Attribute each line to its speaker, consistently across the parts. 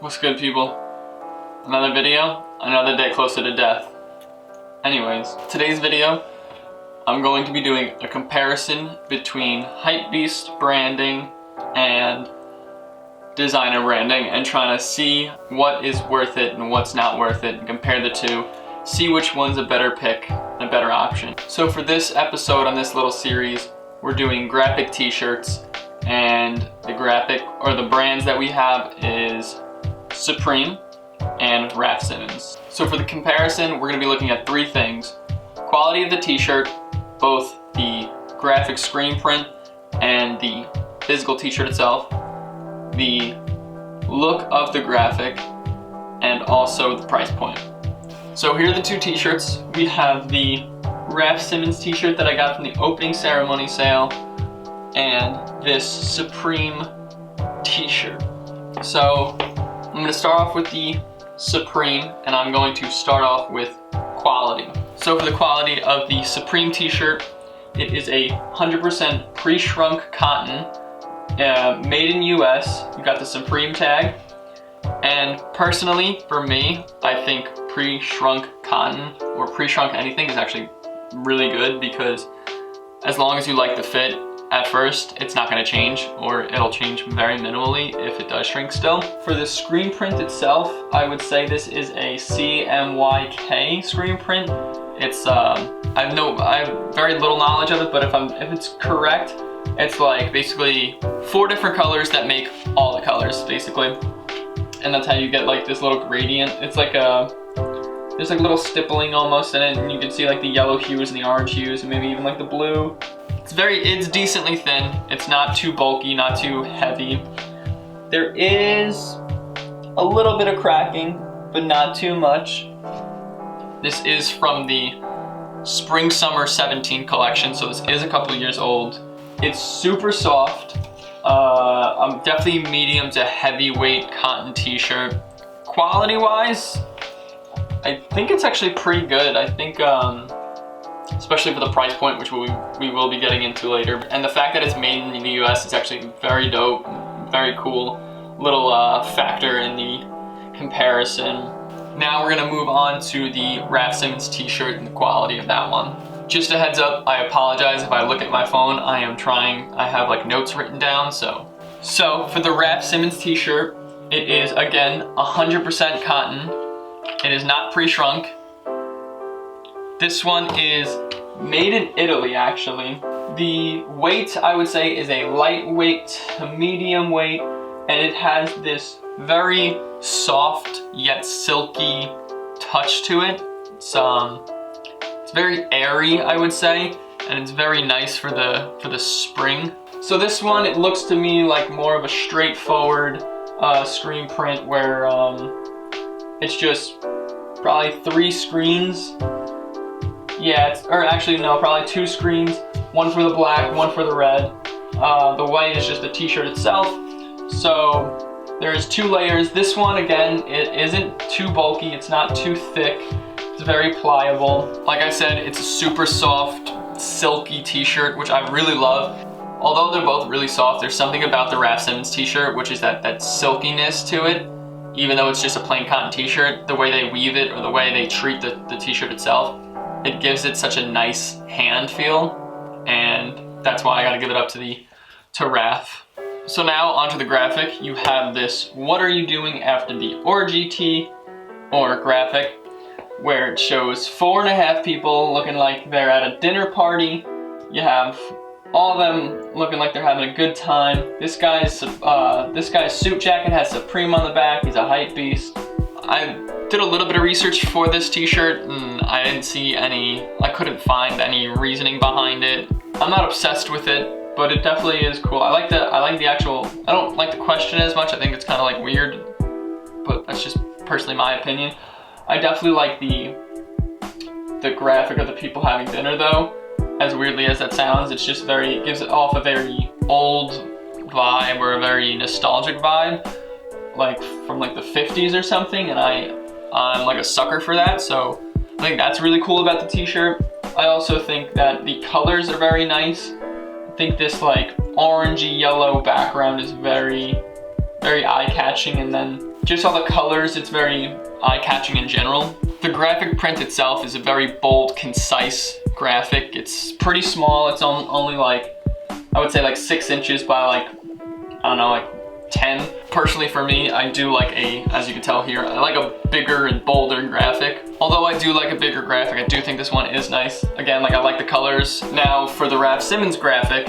Speaker 1: What's good, people? Another video, another day closer to death. Anyways, today's video, I'm going to be doing a comparison between Hypebeast branding and designer branding and trying to see what is worth it and what's not worth it and compare the two, see which one's a better pick, a better option. So for this episode on this little series, we're doing graphic t-shirts, and the graphic or the brands that we have is Supreme and Raf Simons. So for the comparison, we're going to be looking at three things: quality of the t-shirt, both the graphic screen print and the physical t-shirt itself, the look of the graphic, and also the price point. So here are the two t-shirts. We have the Raf Simons t-shirt that I got from the opening ceremony sale and this Supreme t-shirt. So I'm going to start off with the Supreme, and I'm going to start off with quality. So for the quality of the Supreme t-shirt, it is a 100% pre-shrunk cotton, made in US. You got the Supreme tag, and personally for me, I think pre-shrunk cotton or pre-shrunk anything is actually really good, because as long as you like the fit at first, it's not going to change, or it'll change very minimally if it does shrink still. For the screen print itself, I would say this is a CMYK screen print. It's I have very little knowledge of it, but if it's correct, it's like basically 4 different colors that make all the colors basically, and that's how you get like this little gradient. It's like there's like little stippling almost in it, and you can see like the yellow hues and the orange hues and maybe even like the blue. It's decently thin. It's not too bulky, not too heavy. There is a little bit of cracking, but not too much. This is from the Spring Summer 17 collection, so this is a couple years old. It's super soft. I'm definitely medium to heavyweight cotton t-shirt. Quality wise, I think it's actually pretty good. I think especially for the price point, which we will be getting into later. And the fact that it's made in the US is actually very dope, very cool little factor in the comparison. Now we're gonna move on to the Raf Simons t-shirt and the quality of that one. Just a heads up, I apologize if I look at my phone. I have like notes written down, so for the Raf Simons t-shirt, it is again 100% cotton. It is not pre-shrunk. This one is made in Italy, actually. The weight, I would say, is a lightweight to medium weight, and it has this very soft yet silky touch to it. It's very airy, I would say, and it's very nice for the spring. So this one, it looks to me like more of a straightforward screen print where it's just probably 3 screens. Yeah, probably 2 screens, one for the black, one for the red. The white is just the t-shirt itself. So there's 2 layers. This one, again, it isn't too bulky, it's not too thick, it's very pliable. Like I said, it's a super soft, silky t-shirt, which I really love. Although they're both really soft, there's something about the Raf Simons t-shirt, which is that silkiness to it. Even though it's just a plain cotton t-shirt, the way they weave it or the way they treat the t-shirt itself, it gives it such a nice hand feel, and that's why I gotta give it up to Raf. So now onto the graphic. You have this "What are you doing after the orgy" tee or graphic, where it shows 4.5 people looking like they're at a dinner party. You have all of them looking like they're having a good time. This guy's suit jacket has Supreme on the back. He's a hype beast. I did a little bit of research for this t-shirt, and I couldn't find any reasoning behind it. I'm not obsessed with it, but it definitely is cool. I like the actual, I don't like the question as much. I think it's kind of like weird, but that's just personally my opinion. I definitely like the graphic of the people having dinner though. As weirdly as that sounds, it gives it off a very old vibe, or a very nostalgic vibe, like from like the 50s or something, and I'm like a sucker for that, so I think that's really cool about the t-shirt. I also think that the colors are very nice. I think this like orangey yellow background is very eye-catching, and then Just all the colors, it's very eye-catching in general. The graphic print itself is a very bold, concise graphic. It's pretty small. It's only like, I would say like 6 inches by like, I don't know, like 10. Personally for me, I do like as you can tell here, I like a bigger and bolder graphic. Although I do like a bigger graphic, I do think this one is nice. Again, like I like the colors. Now for the Rav Simmons graphic,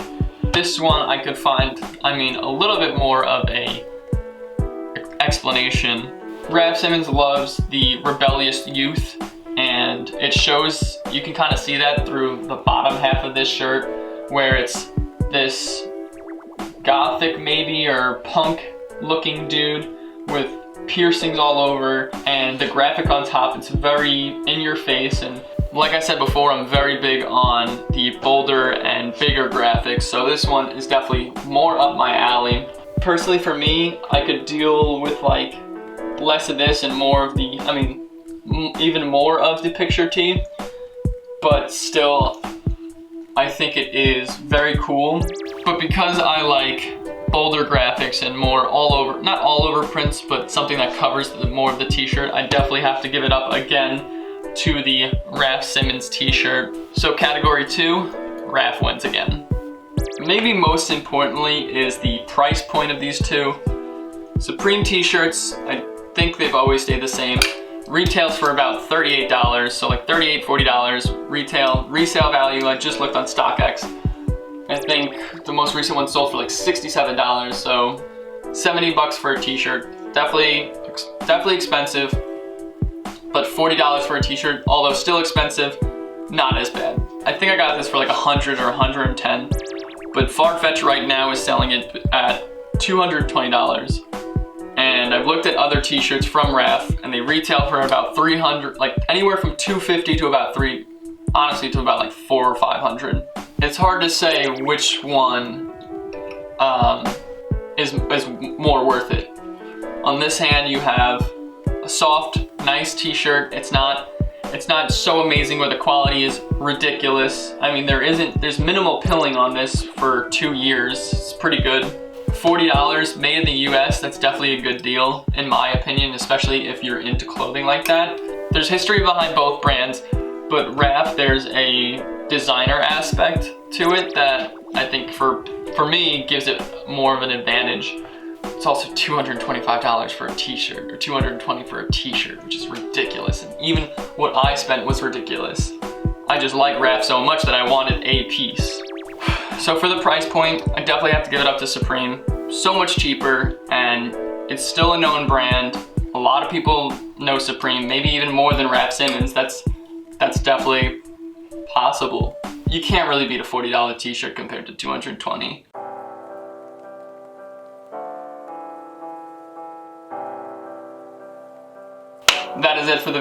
Speaker 1: this one I could find, I mean, a little bit more of a explanation. Raf Simmons loves the rebellious youth, and it shows, you can kind of see that through the bottom half of this shirt, where it's this gothic maybe or punk looking dude with piercings all over, and the graphic on top, it's very in your face. And like I said before, I'm very big on the bolder and bigger graphics, so this one is definitely more up my alley. Personally for me, I could deal with like less of this and more of the, I mean, even more of the picture tee, but still, I think it is very cool. But because I like bolder graphics and more all over, not all over prints, but something that covers more of the t-shirt, I definitely have to give it up again to the Raf Simmons t-shirt. So category 2, Raf wins again. Maybe most importantly is the price point of these two. Supreme t-shirts, I think they've always stayed the same. Retails for about $38, so like $38, $40 retail. Resale value, I just looked on StockX. I think the most recent one sold for like $67, so 70 bucks for a t-shirt. Definitely expensive, but $40 for a t-shirt, although still expensive, not as bad. I think I got this for like 100 or 110, but Farfetch right now is selling it at $220. And I've looked at other t-shirts from Raf, and they retail for about 300, like anywhere from 250 to about honestly to about like 400 or 500. It's hard to say which one is more worth it. On this hand, you have a soft, nice t-shirt. It's not so amazing where the quality is ridiculous. I mean, there's minimal pilling on this for 2 years. It's pretty good. $40 made in the US, that's definitely a good deal in my opinion, especially if you're into clothing like that. There's history behind both brands, but Raf, there's a designer aspect to it that I think for me gives it more of an advantage. It's also $225 for a t-shirt, or $220 for a t-shirt, which is ridiculous. And even what I spent was ridiculous. I just like Raf so much that I wanted a piece. So for the price point, I definitely have to give it up to Supreme. So much cheaper, and it's still a known brand. A lot of people know Supreme, maybe even more than Raf Simmons. That's definitely possible. You can't really beat a $40 t-shirt compared to $220. That is it for the